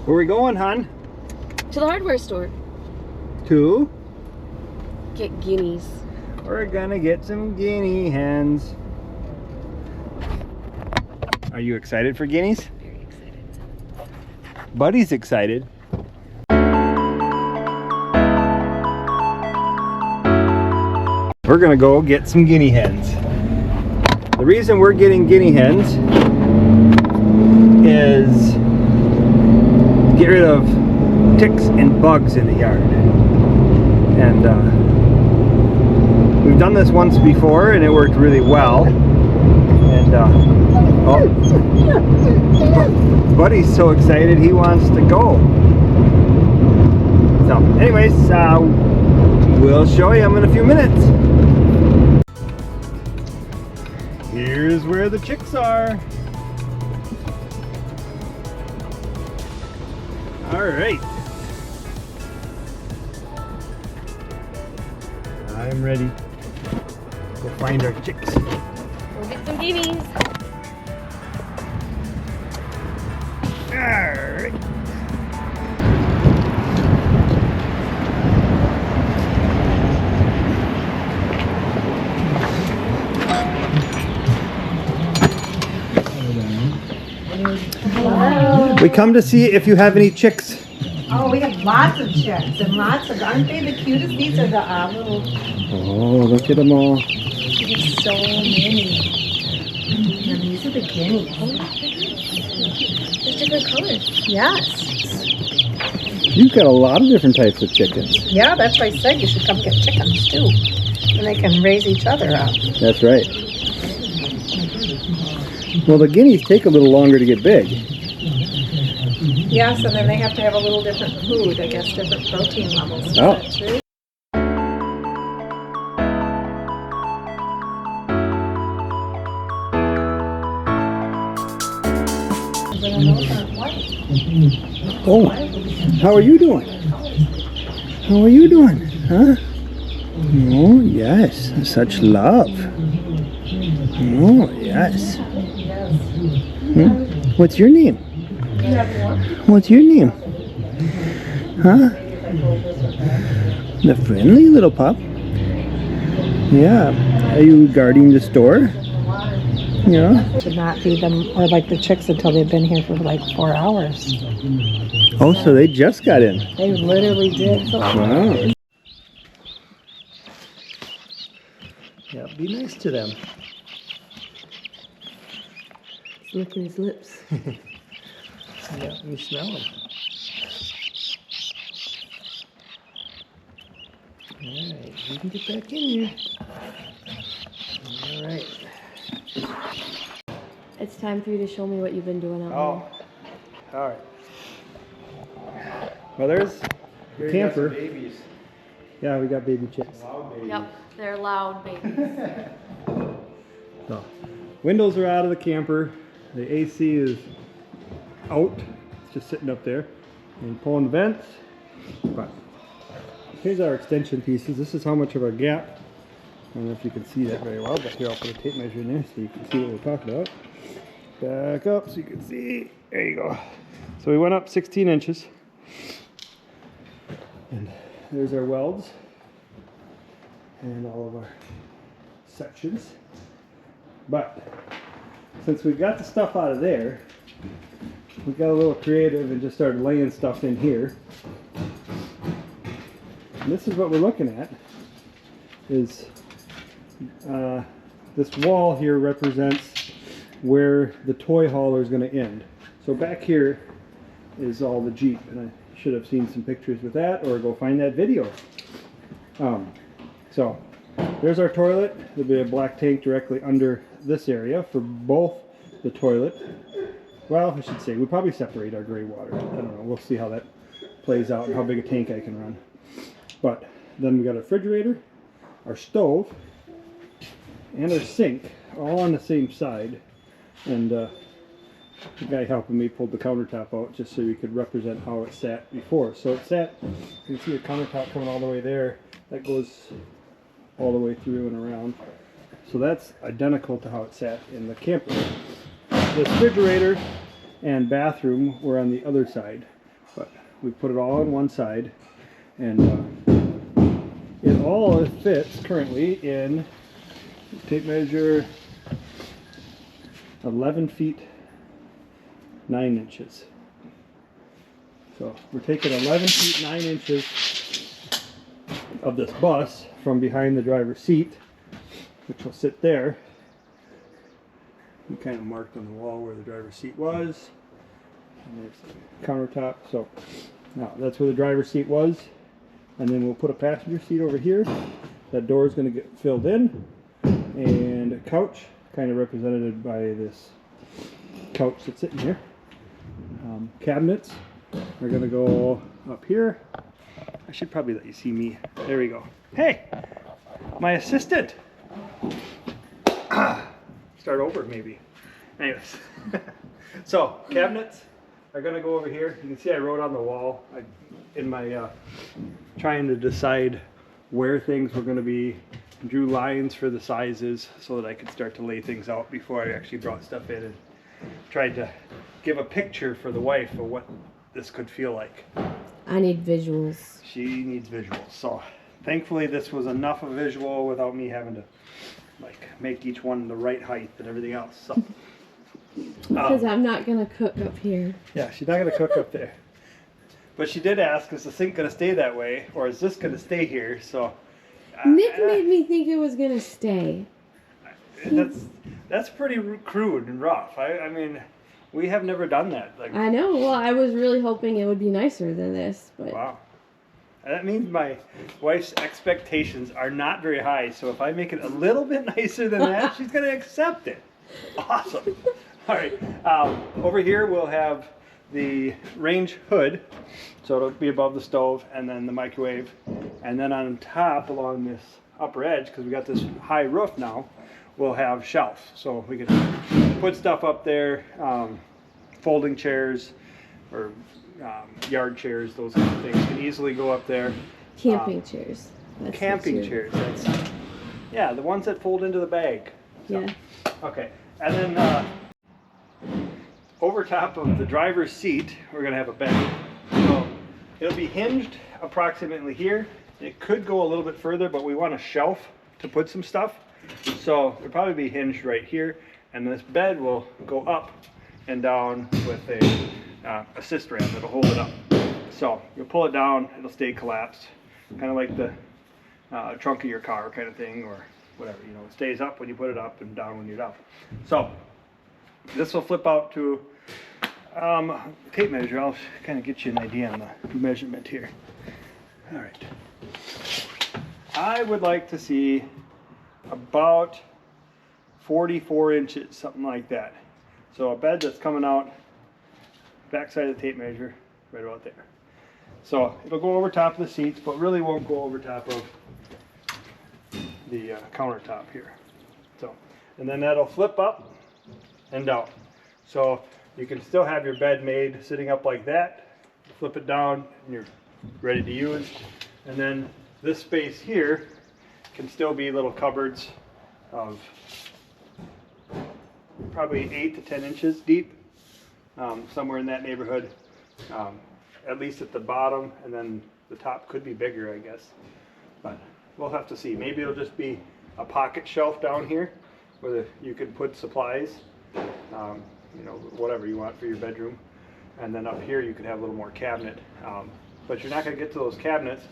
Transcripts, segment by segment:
Where we going, hon? To the hardware store. To? Get guineas. We're gonna get some guinea hens. Are you excited for guineas? Very excited. Buddy's excited. We're gonna go get some guinea hens. The reason we're getting guinea hens is to get rid of ticks and bugs in the yard. And we've done this once before and it worked really well. And Buddy's so excited he wants to go. So anyways, we'll show you in a few minutes. Here's where the chicks are. All right. I'm ready. Go find our chicks. We'll get some guineas. All right. Hello. We come to see if you have any chicks. Oh, we have lots of chicks and lots of, aren't they the cutest? These are the little, Oh, look at them all. we have so many. And these are the guinea. There's different colors. Yes. You've got a lot of different types of chickens. Yeah, that's why I said you should come get chickens too. And they can raise each other up. That's right. Well, the guineas take a little longer to get big. Yes, and then they have to have a little different food, I guess, different protein levels. Is Oh. that true? Oh, how are you doing? How are you doing? Huh? Oh, yes. Such love. Oh, yes. Hmm? What's your name? What's your name? Huh? The friendly little pup? Yeah. Are you guarding the store? Yeah. Should not feed them or like the chicks until they've been here for like 4 hours. Oh, so they just got in. They literally did. So Wow. Yeah, be nice to them. Licking his lips. Yeah, you smell them. Alright, you can get back in here. Alright. It's time for you to show me what you've been doing out Oh, alright. Well, there's the camper. Yeah, we got baby chicks. there. Yep, they're loud babies. So, windows are out of the camper. The AC is out. It's just sitting up there. And pulling the vents. But here's our extension pieces. This is how much of our gap. I don't know if you can see that very well, but here I'll put a tape measure in there so you can see what we're talking about. Back up so you can see. There you go. So we went up 16 inches. And there's our welds. And all of our sections. But since we got the stuff out of there, we got a little creative and just started laying stuff in here. And this is what we're looking at, is this wall here represents where the toy hauler is going to end. So back here is all the Jeep, and I should have seen some pictures with that, or go find that video. So there's our toilet. There'll be a black tank directly under this area for both the toilet. Well, I should say, we'll probably separate our gray water. I don't know. We'll see how that plays out and how big a tank I can run. But then we got a refrigerator, our stove, and our sink all on the same side. And the guy helping me pulled the countertop out just so you could represent how it sat before. So it sat, you can see the countertop coming all the way there. That goes all the way through and around. So that's identical to how it sat in the camper. The refrigerator and bathroom were on the other side. we put it all on one side, and it all fits currently in tape measure 11 feet 9 inches. So we're taking 11 feet 9 inches of this bus from behind the driver's seat, which will sit there. We kind of marked on the wall where the driver's seat was. And there's the countertop. So now that's where the driver's seat was. And then we'll put a passenger seat over here. That door is going to get filled in. And a couch, kind of represented by this couch that's sitting here. Cabinets are going to go up here. I should probably let you see me. There we go. Hey, my assistant. Start over maybe. Anyways, so cabinets are going to go over here. You can see I wrote on the wall in my trying to decide where things were going to be. Drew lines for the sizes so that I could start to lay things out before I actually brought stuff in, and tried to give a picture for the wife of what this could feel like. I need visuals. She needs visuals. So thankfully this was enough of a visual without me having to like make each one the right height and everything else. So Because I'm not going to cook up here. yeah, she's not going to cook up there. But she did ask, is the sink going to stay that way, or is this going to stay here? So Nick made me think it was going to stay. that's pretty crude and rough. I mean, we have never done that. Like, I know. Well, I was really hoping it would be nicer than this, but wow. That means my wife's expectations are not very high. So if I make it a little bit nicer than that, she's going to accept it. Awesome. All right. Over here we'll have the range hood. So it'll be above the stove, and then the microwave. And then on top along this upper edge, because we got this high roof now, we'll have shelves. So we can put stuff up there, folding chairs or yard chairs, those kind of things can easily go up there. camping chairs. That's Camping the two. chairs, that's, yeah, the ones that fold into the bag. So, Yeah. okay, and then over top of the driver's seat, we're going to have a bed. So it'll be hinged approximately here. It could go a little bit further, but we want a shelf to put some stuff. So it'll probably be hinged right here, and this bed will go up and down with a assist ramp that'll hold it up. So you'll pull it down, it'll stay collapsed, kind of like the trunk of your car kind of thing, or whatever. You know, it stays up when you put it up and down when you're down. So this will flip out to tape measure. I'll kind of get you an idea on the measurement here. All right. I would like to see about 44 inches, something like that. So a bed that's coming out backside of the tape measure, right about there. So it'll go over top of the seats, but really won't go over top of the countertop here. So, and then that'll flip up and down. So you can still have your bed made sitting up like that, flip it down, and you're ready to use. And then this space here can still be little cupboards of probably 8 to 10 inches deep, somewhere in that neighborhood, at least at the bottom, and then the top could be bigger, I guess, but we'll have to see. Maybe it'll just be a pocket shelf down here where you could put supplies, you know, whatever you want for your bedroom, and then up here you could have a little more cabinet, but you're not going to get to those cabinets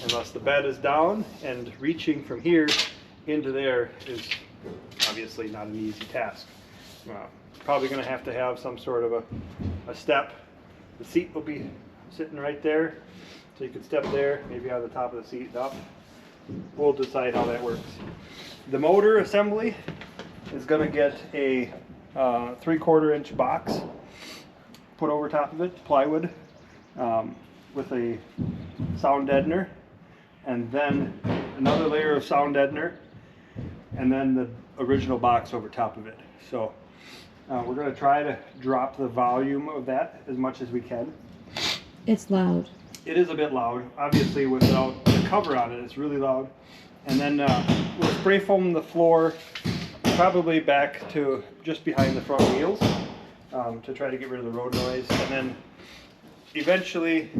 unless the bed is down, and reaching from here into there is obviously not an easy task. Probably going to have some sort of a step. The seat will be sitting right there, so you could step there, maybe on the top of the seat and up. We'll decide how that works. The motor assembly is going to get a 3/4 inch box put over top of it, plywood, with a sound deadener, and then another layer of sound deadener, and then the original box over top of it. So we're going to try to drop the volume of that as much as we can. It's loud. It is a bit loud. Obviously, without the cover on it, it's really loud. And then we'll spray foam the floor probably back to just behind the front wheels to try to get rid of the road noise. And then eventually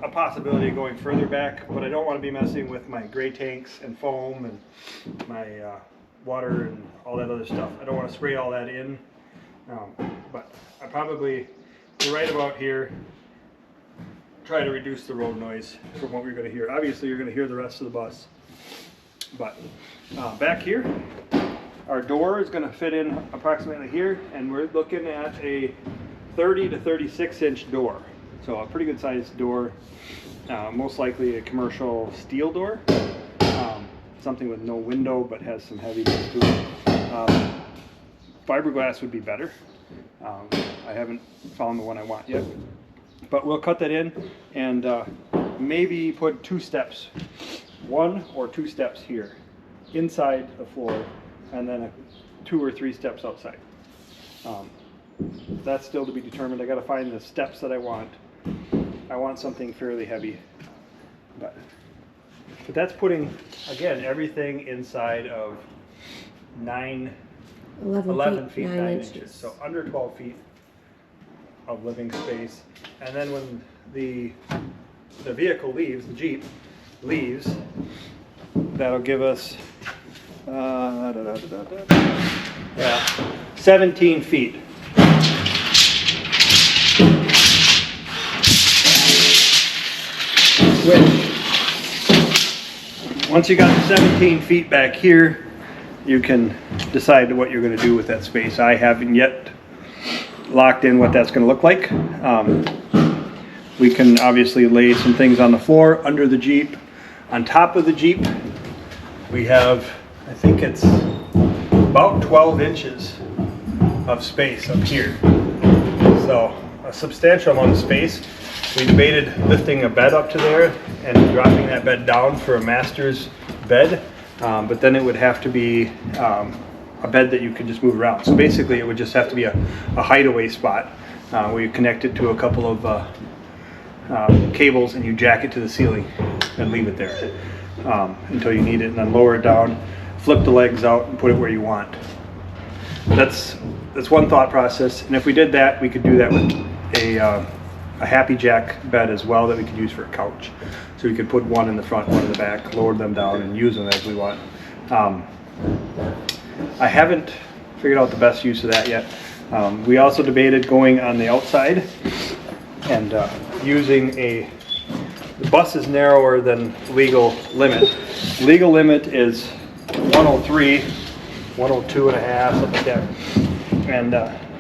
a possibility of going further back, but I don't want to be messing with my gray tanks and foam and my water and all that other stuff. I don't want to spray all that in, but I probably, right about here, try to reduce the road noise from what we're going to hear. Obviously you're going to hear the rest of the bus, but back here our door is going to fit in approximately here, and we're looking at a 30 to 36 inch door. So a pretty good sized door, most likely a commercial steel door, something with no window but has some heaviness to it. Fiberglass would be better. I haven't found the one I want yet, but we'll cut that in and maybe put 2 steps, 1 or 2 steps here inside the floor, and then 2 or 3 steps outside. That's still to be determined. I got to find the steps that I want. I want something fairly heavy, but that's putting, again, everything inside of 11 feet 9 inches. So under 12 feet of living space. And then when the vehicle leaves, the Jeep leaves, that'll give us 17 feet. Which, once you got 17 feet back here, you can decide what you're going to do with that space. I haven't yet locked in what that's going to look like. We can obviously lay some things on the floor, under the Jeep. On top of the Jeep, we have, I think it's about 12 inches of space up here. So a substantial amount of space. We debated lifting a bed up to there and dropping that bed down for a master's bed, but then it would have to be a bed that you could just move around. So basically it would just have to be a hideaway spot where you connect it to a couple of cables and you jack it to the ceiling and leave it there until you need it, and then lower it down, flip the legs out and put it where you want. That's one thought process, and if we did that, we could do that with a happy jack bed as well that we could use for a couch. So we could put one in the front, one in the back, lower them down and use them as we want. I haven't figured out the best use of that yet. We also debated going on the outside and using the bus is narrower than legal limit. Legal limit is 103, 102 and a half, something like that. And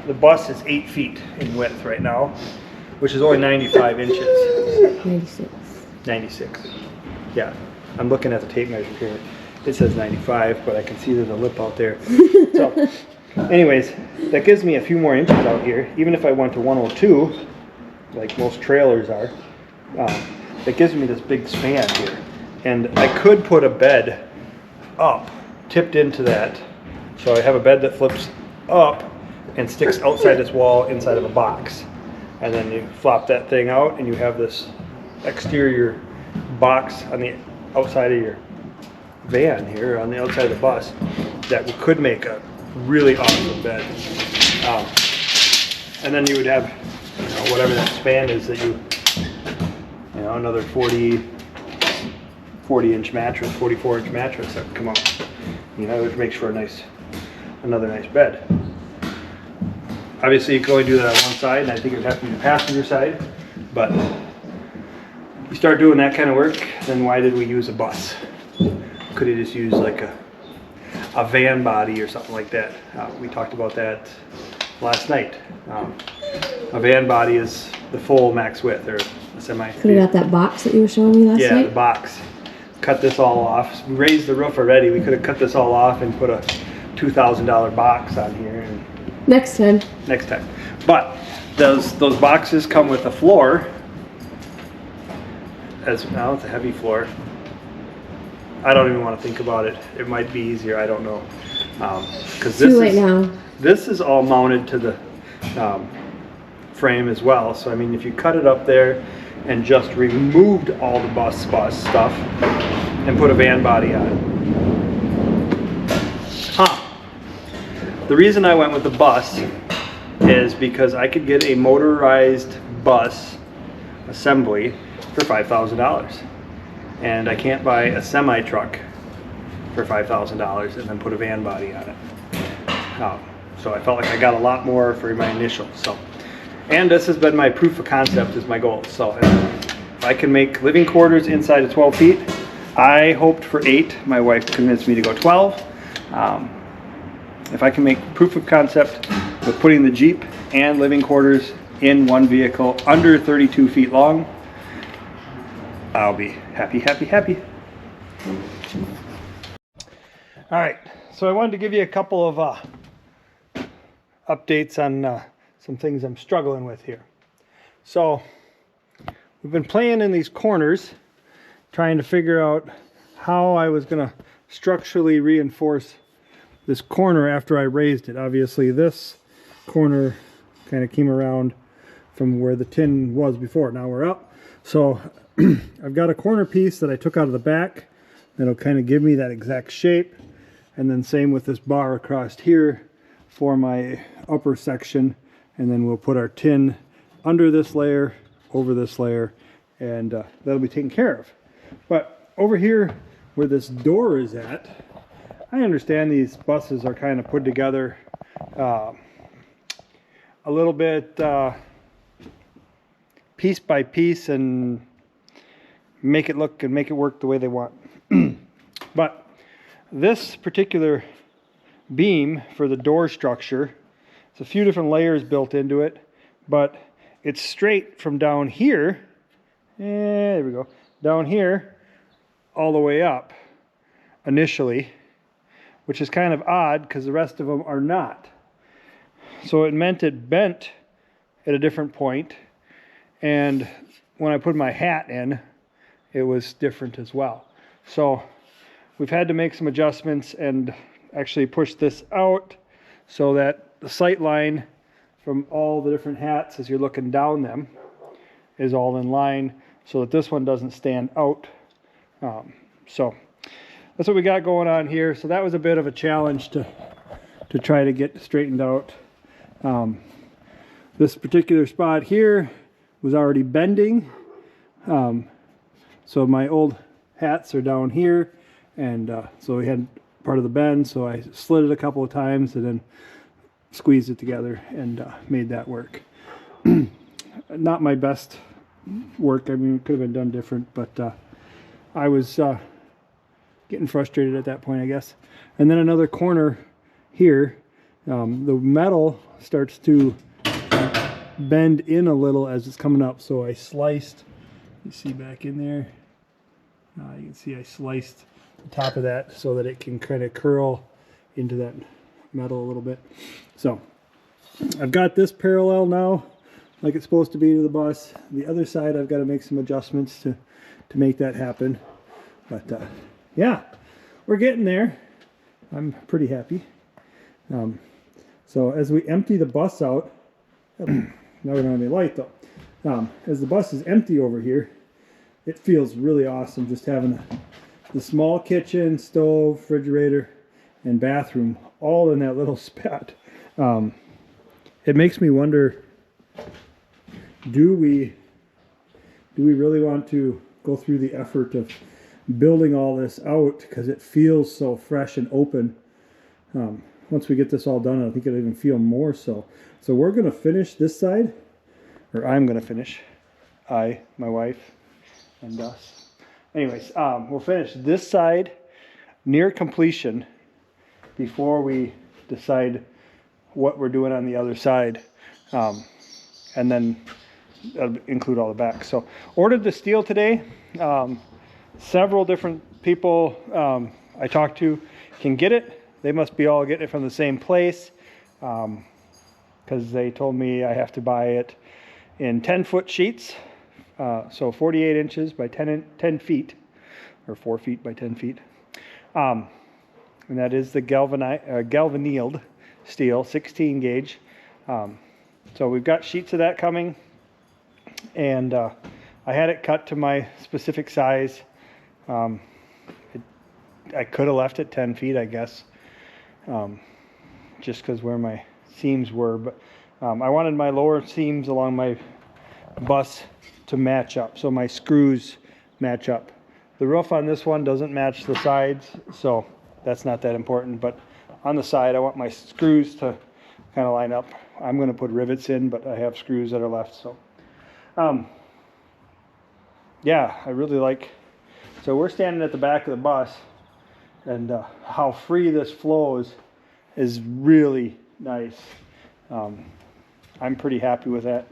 the bus is 8 feet in width right now, which is only 95 inches. 96. 96. Yeah, I'm looking at the tape measure here. It says 95, but I can see there's a lip out there. So, anyways, that gives me a few more inches out here. Even if I went to 102, like most trailers are, that gives me this big span here. And I could put a bed up, tipped into that. So I have a bed that flips up and sticks outside this wall inside of a box. And then you flop that thing out and you have this exterior box on the outside of your van here, on the outside of the bus, that could make a really awesome bed. And then you would have, whatever that span is that you another 40 inch mattress, 44 inch mattress that would come up. Which makes for another nice bed. Obviously you can only do that on one side, and I think it would have to be the passenger side, but you start doing that kind of work, then why did we use a bus? Could have just used like a van body or something like that. We talked about that last night. A van body is the full max width, or a semi. Could have got that box that you were showing me last night? Yeah, the box. Cut this all off. We raised the roof already. We could have cut this all off and put a $2,000 box on here. And Next time. But those boxes come with a floor. Now it's a heavy floor. I don't even want to think about it. It might be easier. I don't know. Because Too late now. This is all mounted to the frame as well. So I mean, if you cut it up there and just removed all the bus stuff and put a van body on it. The reason I went with the bus is because I could get a motorized bus assembly for $5,000. And I can't buy a semi-truck for $5,000 and then put a van body on it. So I felt like I got a lot more for my initial. So, and this has been my proof of concept is my goal. So if I can make living quarters inside of 12 feet, I hoped for 8. My wife convinced me to go 12. If I can make proof of concept with putting the Jeep and living quarters in one vehicle under 32 feet long, I'll be happy, happy, happy. All right, so I wanted to give you a couple of updates on some things I'm struggling with here. So we've been playing in these corners, trying to figure out how I was going to structurally reinforce this corner after I raised it. Obviously this corner kind of came around from where the tin was before. Now we're up. So I've got a corner piece that I took out of the back that'll kind of give me that exact shape. And then same with this bar across here for my upper section. And then we'll put our tin under this layer, over this layer, and that'll be taken care of. But over here where this door is at, I understand these buses are kind of put together a little bit piece by piece and make it look and make it work the way they want. But this particular beam for the door structure, it's a few different layers built into it, but it's straight from down here, there we go, down here all the way up initially, which is kind of odd because the rest of them are not. So it meant it bent at a different point, and when I put my hat in, it was different as well. So we've had to make some adjustments and actually push this out so that the sight line from all the different hats as you're looking down them is all in line so that this one doesn't stand out. So that's what we got going on here. So that was a bit of a challenge to try to get straightened out. This particular spot here was already bending. So my old hats are down here, and so we had part of the bend, so I slid it a couple of times and then squeezed it together and made that work. Not my best work. I mean, it could have been done different, but I was getting frustrated at that point, I guess. And then another corner here, the metal starts to bend in a little as it's coming up, so I sliced, you see back in there, you can see I sliced the top of that so that it can kind of curl into that metal a little bit. So I've got this parallel now like it's supposed to be to the bus. The other side I've got to make some adjustments to make that happen, but yeah, we're getting there. I'm pretty happy. So as we empty the bus out, now we don't have any light though. As the bus is empty over here, it feels really awesome just having the small kitchen, stove, refrigerator, and bathroom all in that little spot. It makes me wonder, do we really want to go through the effort of building all this out because it feels so fresh and open? Once we get this all done, I think it'll even feel more so. So we're going to finish this side, or I'm going to finish. My wife, and us. Anyways, we'll finish this side near completion before we decide what we're doing on the other side, and then that'll include all the back. So ordered the steel today. Several different people I talked to can get it. They must be all getting it from the same place, because they told me I have to buy it in 10-foot sheets, so 48 inches by 10 feet, or 4 feet by 10 feet. And that is the galvanized steel, 16 gauge. So we've got sheets of that coming, and I had it cut to my specific size. I could have left it 10 feet, I guess, just because where my seams were, but I wanted my lower seams along my bus to match up, so my screws match up. The roof on this one doesn't match the sides, so that's not that important, but on the side I want my screws to kind of line up. I'm going to put rivets in, but I have screws that are left, so yeah, I really like. So we're standing at the back of the bus, and how free this flows is really nice. I'm pretty happy with that.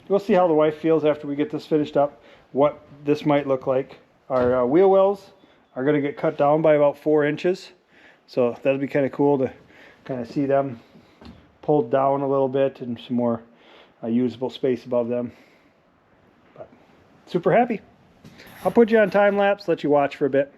We'll see how the wife feels after we get this finished up, what this might look like. Our wheel wells are going to get cut down by about 4 inches, so that'll be kind of cool to kind of see them pulled down a little bit and some more usable space above them. But super happy. I'll put you on time lapse, let you watch for a bit.